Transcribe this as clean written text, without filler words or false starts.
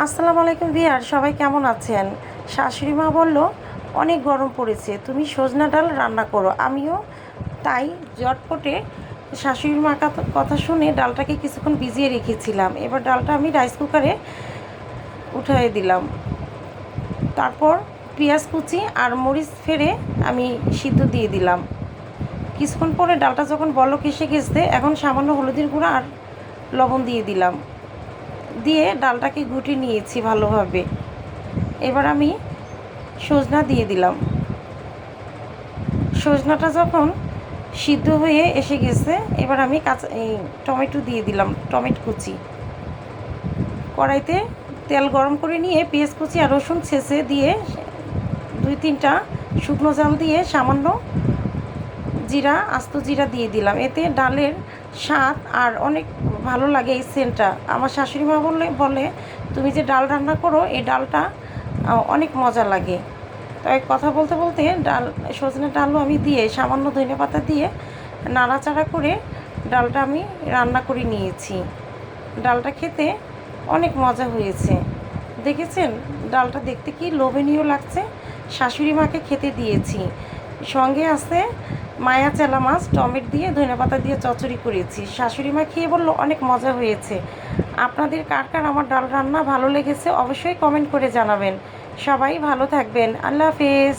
আসসালামু আলাইকুম ভিয়ার, সবাই কেমন আছেন? শাশুড়ি মা বলল অনেক গরম পড়েছে, তুমি সজনা ডাল রান্না করো। আমিও তাই জটপটে শাশুড়ি মার কথা শুনে ডালটাকে কিছুক্ষণ ভিজিয়ে রেখেছিলাম। এবার ডালটা আমি রাইস কুকারে উঠিয়ে দিলাম। তারপর পেঁয়াজ কুচি আর মরিচ ফেড়ে আমি সিদ্ধ দিয়ে দিলাম। কিছুক্ষণ পরে ডালটা যখন বলক এসে গেছে, এখন সামান্য হলুদের গুঁড়া আর লবণ দিয়ে দিলাম। দিয়ে ডালটাকে ঘুটে নিয়েছি ভালোভাবে। এবার আমি সজনা দিয়ে দিলাম। সজনাটা যখন সিদ্ধ হয়ে এসে গেছে, এবার আমি টমেটো দিয়ে দিলাম, টমেটো কুচি। কড়াইতে তেল গরম করে নিয়ে পেঁয়াজ কুচি আর রসুন ছেঁচে দিয়ে 2-3টা শুকনো জাল দিয়ে সামান্য আস্ত জিরা দিয়ে দিলাম। এতে ডালের স্বাদ আর অনেক ভালো লাগে। এই সেন্টটা আমার শাশুড়ি মা বলে তুমি যে ডাল রান্না করো, এই ডালটা অনেক মজা লাগে। তাই কথা বলতে বলতে সজনে ডালও আমি দিয়ে সামান্য ধনেপাতা দিয়ে নাড়াচাড়া করে ডালটা আমি রান্না করে নিয়েছি। ডালটা খেতে অনেক মজা হয়েছে। দেখেছেন ডালটা দেখতে কি লোভনীয় লাগছে। শাশুড়ি মাকে খেতে দিয়েছি। সঙ্গে আছে মায়া চেলা মাছ, টমেটো দিয়ে ধনেপাতা দিয়ে চচ্চড়ি করেছি। শাশুড়ি মা খেয়ে বলল অনেক মজা হয়েছে। আপনাদের কার কার আমার ডাল রান্না ভালো লেগেছে অবশ্যই কমেন্ট করে জানাবেন। সবাই ভালো থাকবেন। আল্লাহ হাফেজ।